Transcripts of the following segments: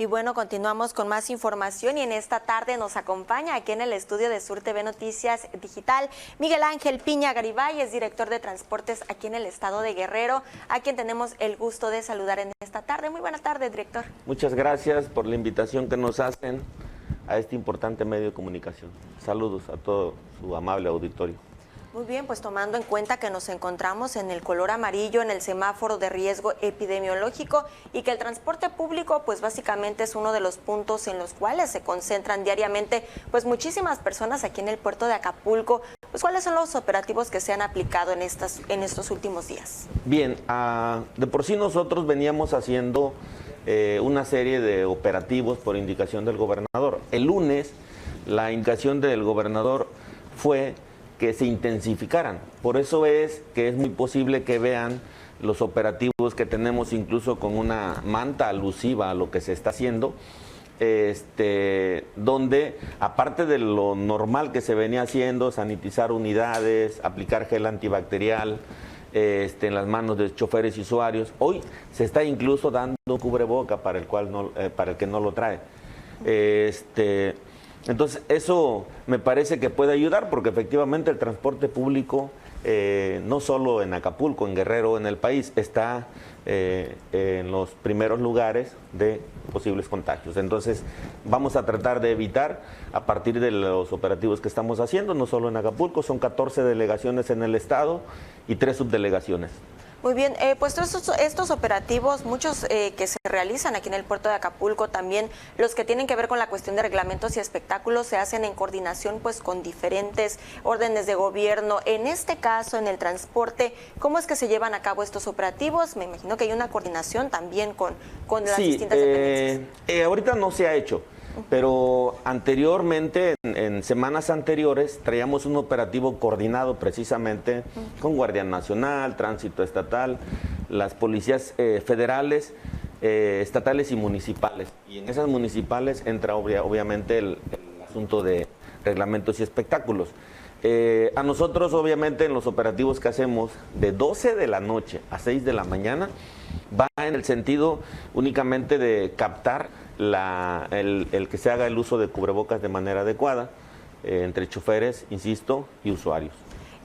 Y bueno, continuamos con más información y en esta tarde nos acompaña aquí en el estudio de Sur TV Noticias Digital Miguel Ángel Piña Garibay, es director de transportes aquí en el estado de Guerrero, a quien tenemos el gusto de saludar en esta tarde. Muy buena tarde, director. Muchas gracias por la invitación que nos hacen a este importante medio de comunicación. Saludos a todo su amable auditorio. Muy bien, pues tomando en cuenta que nos encontramos en el color amarillo, en el semáforo de riesgo epidemiológico y que el transporte público pues básicamente es uno de los puntos en los cuales se concentran diariamente pues muchísimas personas aquí en el puerto de Acapulco, pues ¿cuáles son los operativos que se han aplicado en estos últimos días? Bien, de por sí nosotros veníamos haciendo una serie de operativos por indicación del gobernador. El lunes la indicación del gobernador fue que se intensificaran. Por eso es que es muy posible que vean los operativos que tenemos incluso con una manta alusiva a lo que se está haciendo, donde aparte de lo normal que se venía haciendo, sanitizar unidades, aplicar gel antibacterial en las manos de choferes y usuarios, hoy se está incluso dando un cubreboca para el que no lo trae. Entonces, eso me parece que puede ayudar porque efectivamente el transporte público, no solo en Acapulco, en Guerrero, en el país, está en los primeros lugares de posibles contagios. Entonces, vamos a tratar de evitar a partir de los operativos que estamos haciendo, no solo en Acapulco, son 14 delegaciones en el estado y 3 subdelegaciones. Muy bien, pues todos estos operativos, muchos que se realizan aquí en el puerto de Acapulco, también los que tienen que ver con la cuestión de reglamentos y espectáculos, se hacen en coordinación pues con diferentes órdenes de gobierno. En este caso, en el transporte, ¿cómo es que se llevan a cabo estos operativos? Me imagino que hay una coordinación también con las distintas dependencias. Ahorita no se ha hecho. Pero anteriormente, en semanas anteriores, traíamos un operativo coordinado precisamente con Guardia Nacional, Tránsito Estatal, las policías federales, estatales y municipales. Y en esas municipales entra obviamente el asunto de reglamentos y espectáculos. A nosotros, obviamente, en los operativos que hacemos de 12 de la noche a 6 de la mañana, va en el sentido únicamente de captar el que se haga el uso de cubrebocas de manera adecuada entre choferes, insisto, y usuarios.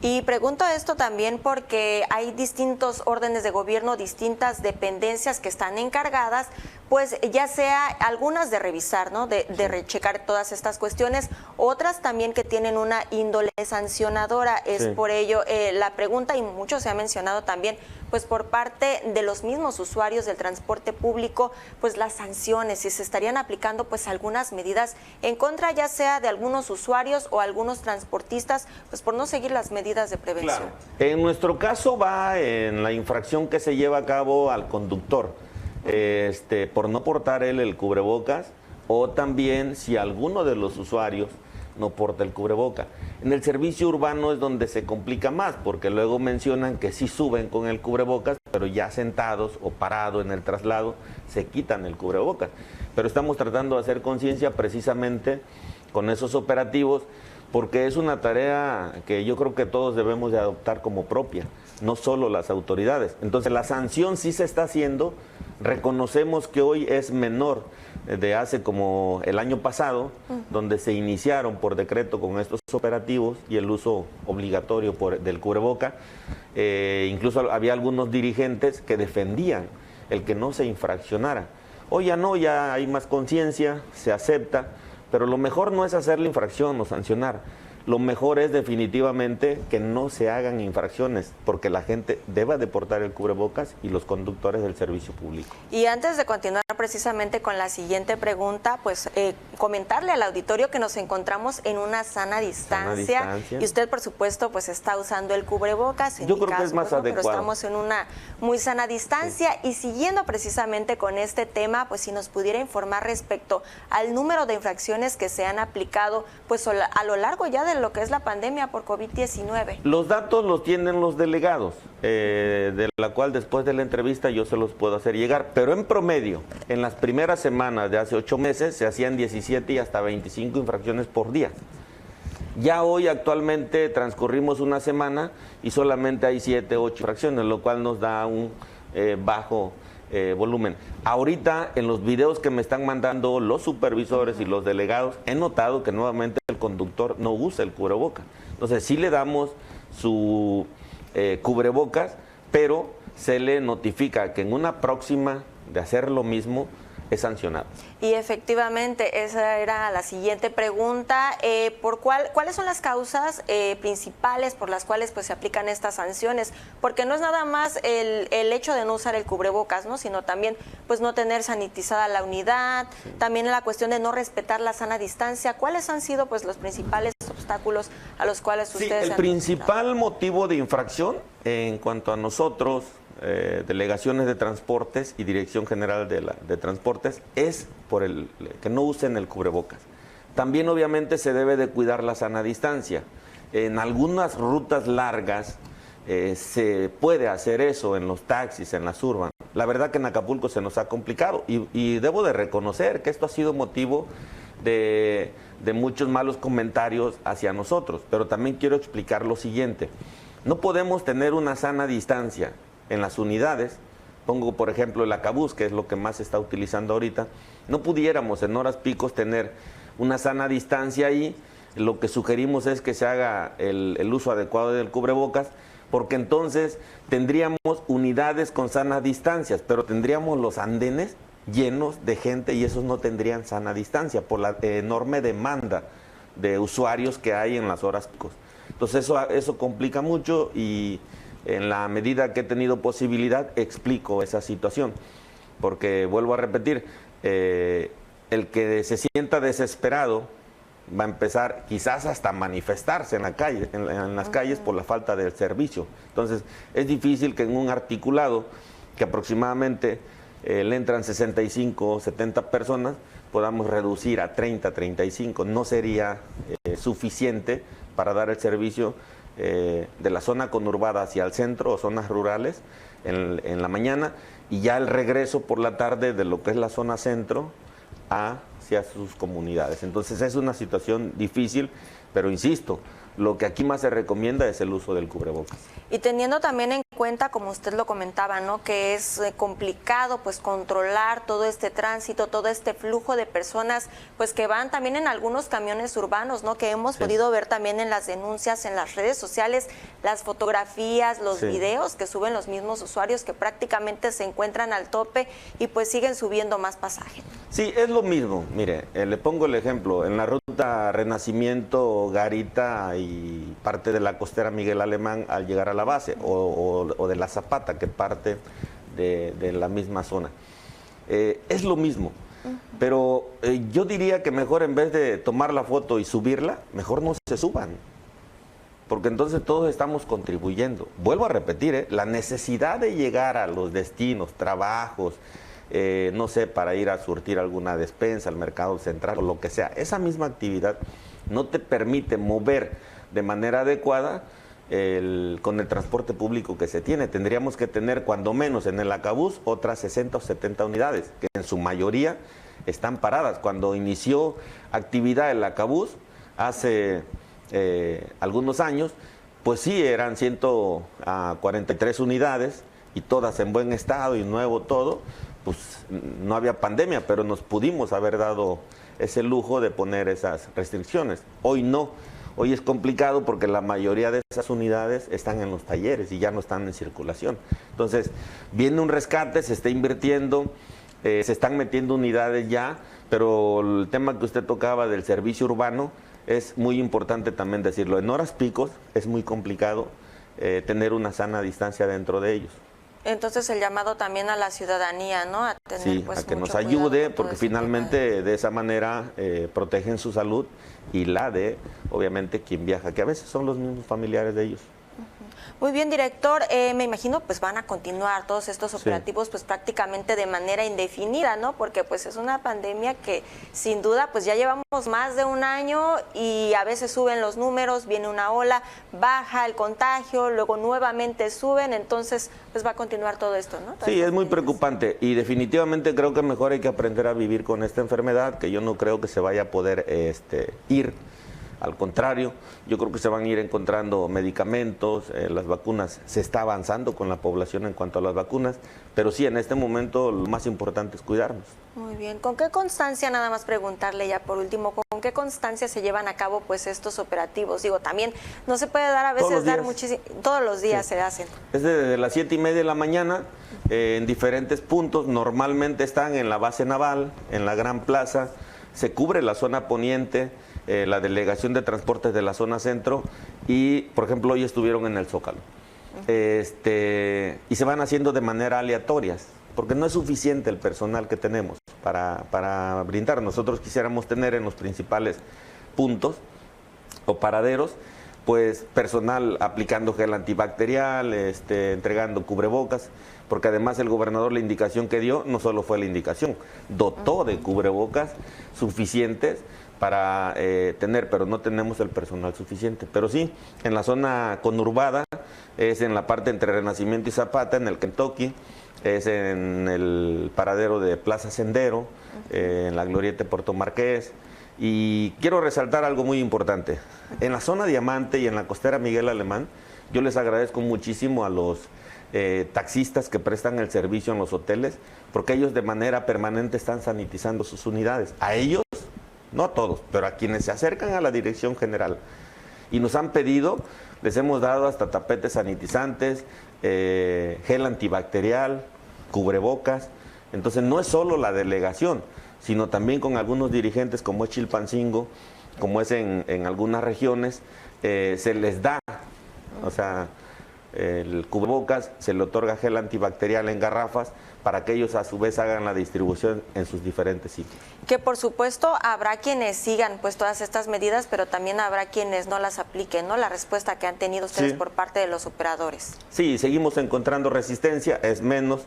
Y pregunto esto también porque hay distintos órdenes de gobierno, distintas dependencias que están encargadas, pues ya sea algunas de revisar, ¿no? De rechecar todas estas cuestiones, otras también que tienen una índole sancionadora. Es por ello la pregunta, y mucho se ha mencionado también, pues por parte de los mismos usuarios del transporte público, pues las sanciones, si se estarían aplicando pues algunas medidas en contra ya sea de algunos usuarios o algunos transportistas, pues por no seguir las medidas de prevención. Claro. En nuestro caso va en la infracción que se lleva a cabo al conductor, por no portar él el cubrebocas, o también si alguno de los usuarios no porta el cubreboca. En el servicio urbano es donde se complica más, porque luego mencionan que sí suben con el cubrebocas, pero ya sentados o parados en el traslado se quitan el cubrebocas. Pero estamos tratando de hacer conciencia precisamente con esos operativos, porque es una tarea que yo creo que todos debemos de adoptar como propia, no solo las autoridades. Entonces la sanción sí se está haciendo, reconocemos que hoy es menor de hace como el año pasado, donde se iniciaron por decreto con estos operativos y el uso obligatorio del cubreboca. Incluso había algunos dirigentes que defendían el que no se infraccionara. Hoy ya no, ya hay más conciencia, se acepta, pero lo mejor no es hacer la infracción o sancionar. Lo mejor es definitivamente que no se hagan infracciones, porque la gente debe de portar el cubrebocas y los conductores del servicio público. Y antes de continuar precisamente con la siguiente pregunta, pues comentarle al auditorio que nos encontramos en una sana distancia. Y usted, por supuesto, pues está usando el cubrebocas. Yo creo que es más adecuado. Pero estamos en una muy sana distancia. Sí. Y siguiendo precisamente con este tema, pues si nos pudiera informar respecto al número de infracciones que se han aplicado pues a lo largo ya de lo que es la pandemia por COVID-19. Los datos los tienen los delegados, de la cual después de la entrevista yo se los puedo hacer llegar, pero en promedio, en las primeras semanas de hace 8 meses se hacían 17 y hasta 25 infracciones por día. Ya hoy actualmente transcurrimos una semana y solamente hay 7, 8 infracciones, lo cual nos da un bajo volumen. Ahorita en los videos que me están mandando los supervisores y los delegados, he notado que nuevamente el conductor no usa el cubrebocas. Entonces sí le damos su cubrebocas, pero se le notifica que en una próxima de hacer lo mismo es sancionado. Y efectivamente, esa era la siguiente pregunta. ¿Cuáles son las causas principales por las cuales pues se aplican estas sanciones? Porque no es nada más el hecho de no usar el cubrebocas, ¿no? Sino también pues no tener sanitizada la unidad, sí. También la cuestión de no respetar la sana distancia. ¿Cuáles han sido pues los principales obstáculos a los cuales ustedes el principal motivo de infracción en cuanto a nosotros, delegaciones de transportes y Dirección General de Transportes, es por el que no usen el cubrebocas. También obviamente se debe de cuidar la sana distancia. En algunas rutas largas se puede hacer eso, en los taxis, en las urban. La verdad que en Acapulco se nos ha complicado y debo de reconocer que esto ha sido motivo de muchos malos comentarios hacia nosotros, pero también quiero explicar lo siguiente. No podemos tener una sana distancia en las unidades. Pongo por ejemplo el Acabús, que es lo que más se está utilizando ahorita. No pudiéramos en horas picos tener una sana distancia ahí. Lo que sugerimos es que se haga el uso adecuado del cubrebocas, porque entonces tendríamos unidades con sanas distancias, pero tendríamos los andenes llenos de gente y esos no tendrían sana distancia por la enorme demanda de usuarios que hay en las horas picos. Entonces eso complica mucho y en la medida que he tenido posibilidad explico esa situación, porque vuelvo a repetir, el que se sienta desesperado va a empezar quizás hasta a manifestarse en la calle, en las calles por la falta del servicio. Entonces es difícil que en un articulado que aproximadamente le entran 65 o 70 personas, podamos reducir a 30, 35. No sería suficiente para dar el servicio de la zona conurbada hacia el centro o zonas rurales en la mañana, y ya el regreso por la tarde de lo que es la zona centro hacia sus comunidades. Entonces es una situación difícil, pero insisto, lo que aquí más se recomienda es el uso del cubrebocas. Y teniendo también en cuenta, como usted lo comentaba, ¿no?, que es complicado pues controlar todo este tránsito, todo este flujo de personas pues que van también en algunos camiones urbanos, ¿no?, que hemos podido ver también en las denuncias, en las redes sociales, las fotografías, los videos que suben los mismos usuarios que prácticamente se encuentran al tope y pues siguen subiendo más pasajes. Sí, es lo mismo. Mire, le pongo el ejemplo, en la ruta Renacimiento, Garita y parte de la costera Miguel Alemán al llegar a la base, o de la Zapata, que parte de la misma zona. Es lo mismo, pero yo diría que mejor, en vez de tomar la foto y subirla, mejor no se suban, porque entonces todos estamos contribuyendo. Vuelvo a repetir, la necesidad de llegar a los destinos, trabajos, no sé, para ir a surtir alguna despensa al mercado central o lo que sea, esa misma actividad no te permite mover de manera adecuada con el transporte público que se tiene. Tendríamos que tener cuando menos en el Acabús otras 60 o 70 unidades, que en su mayoría están paradas. Cuando inició actividad el Acabús hace algunos años, pues sí, eran 143 unidades y todas en buen estado y nuevo todo. Pues no había pandemia, pero nos pudimos haber dado ese lujo de poner esas restricciones. Hoy no, hoy es complicado porque la mayoría de esas unidades están en los talleres y ya no están en circulación. Entonces, viene un rescate, se está invirtiendo, se están metiendo unidades ya, pero el tema que usted tocaba del servicio urbano es muy importante también decirlo. En horas picos es muy complicado tener una sana distancia dentro de ellos. Entonces el llamado también a la ciudadanía, ¿no?, a tener, sí, pues, a que mucho nos ayude, cuidado porque finalmente de esa manera protegen su salud y la de, obviamente, quien viaja, que a veces son los mismos familiares de ellos. Muy bien, director, me imagino pues van a continuar todos estos operativos pues prácticamente de manera indefinida, ¿no? Porque pues es una pandemia que sin duda pues ya llevamos más de un año y a veces suben los números, viene una ola, baja el contagio, luego nuevamente suben, entonces pues va a continuar todo esto, ¿no? Sí, es muy preocupante y definitivamente creo que mejor hay que aprender a vivir con esta enfermedad, que yo no creo que se vaya a poder ir Al contrario, yo creo que se van a ir encontrando medicamentos, las vacunas, se está avanzando con la población en cuanto a las vacunas, pero sí, en este momento lo más importante es cuidarnos. Muy bien, ¿con qué constancia, nada más preguntarle ya por último, con qué constancia se llevan a cabo pues estos operativos? Digo, también no se puede dar a veces, dar muchísimo, todos los días se hacen. Es desde las 7:30 de la mañana, en diferentes puntos, normalmente están en la base naval, en la Gran Plaza, se cubre la zona poniente, la delegación de transportes de la zona centro y, por ejemplo, hoy estuvieron en el Zócalo. Y se van haciendo de manera aleatorias, porque no es suficiente el personal que tenemos para brindar. Nosotros quisiéramos tener en los principales puntos o paraderos, pues personal aplicando gel antibacterial, entregando cubrebocas, porque además el gobernador la indicación que dio no solo fue la indicación, dotó de cubrebocas suficientes para tener, pero no tenemos el personal suficiente. Pero sí, en la zona conurbada, es en la parte entre Renacimiento y Zapata, en el Kentucky, es en el paradero de Plaza Sendero, en la glorieta de Puerto Marqués. Y quiero resaltar algo muy importante. En la zona Diamante y en la costera Miguel Alemán, yo les agradezco muchísimo a los taxistas que prestan el servicio en los hoteles, porque ellos de manera permanente están sanitizando sus unidades. A ellos, no a todos, pero a quienes se acercan a la dirección general y nos han pedido, les hemos dado hasta tapetes sanitizantes, gel antibacterial, cubrebocas. Entonces no es solo la delegación, sino también con algunos dirigentes, como es Chilpancingo, como es en algunas regiones, se les da, o sea, el cubrebocas, se le otorga gel antibacterial en garrafas para que ellos a su vez hagan la distribución en sus diferentes sitios. Que por supuesto habrá quienes sigan pues todas estas medidas, pero también habrá quienes no las apliquen, ¿no? La respuesta que han tenido ustedes por parte de los operadores. Sí, seguimos encontrando resistencia, es menos,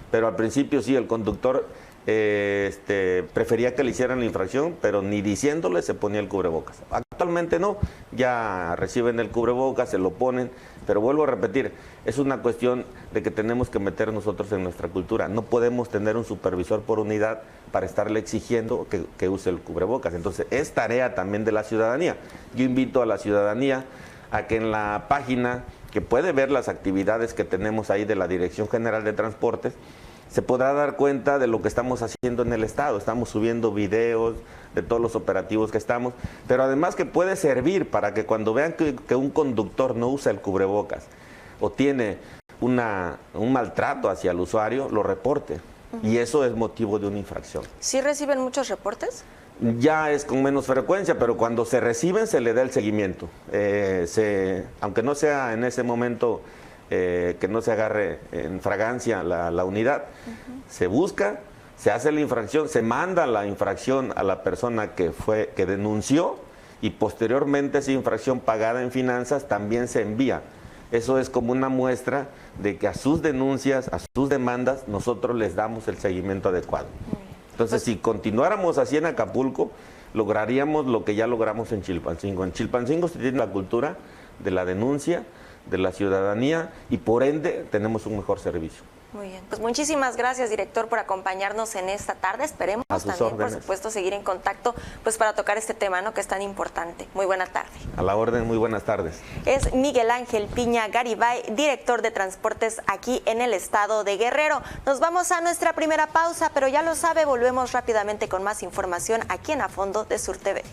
pero al principio sí, el conductor prefería que le hicieran la infracción, pero ni diciéndole se ponía el cubrebocas. Actualmente no, ya reciben el cubrebocas, se lo ponen, pero vuelvo a repetir, es una cuestión de que tenemos que meter nosotros en nuestra cultura. No podemos tener un supervisor por unidad para estarle exigiendo que use el cubrebocas. Entonces es tarea también de la ciudadanía. Yo invito a la ciudadanía a que en la página, que puede ver las actividades que tenemos ahí de la Dirección General de Transportes, se podrá dar cuenta de lo que estamos haciendo en el estado. Estamos subiendo videos de todos los operativos que estamos, pero además que puede servir para que cuando vean que un conductor no usa el cubrebocas o tiene un maltrato hacia el usuario, lo reporte. Y eso es motivo de una infracción. ¿Sí reciben muchos reportes? Ya es con menos frecuencia, pero cuando se reciben se le da el seguimiento. Aunque no sea en ese momento que no se agarre en fragancia la unidad, se busca, se hace la infracción, se manda la infracción a la persona que denunció y posteriormente esa infracción pagada en finanzas también se envía. Eso es como una muestra de que a sus denuncias, a sus demandas, nosotros les damos el seguimiento adecuado. Entonces, si continuáramos así en Acapulco, lograríamos lo que ya logramos en Chilpancingo. En Chilpancingo se tiene la cultura de la denuncia, de la ciudadanía y por ende tenemos un mejor servicio. Muy bien, pues muchísimas gracias, director, por acompañarnos en esta tarde. Esperemos también, por supuesto, seguir en contacto pues para tocar este tema, ¿no?, que es tan importante. Muy buena tarde. A la orden, muy buenas tardes. Es Miguel Ángel Piña Garibay, director de transportes aquí en el estado de Guerrero. Nos vamos a nuestra primera pausa, pero ya lo sabe, volvemos rápidamente con más información aquí en A Fondo de Sur TV.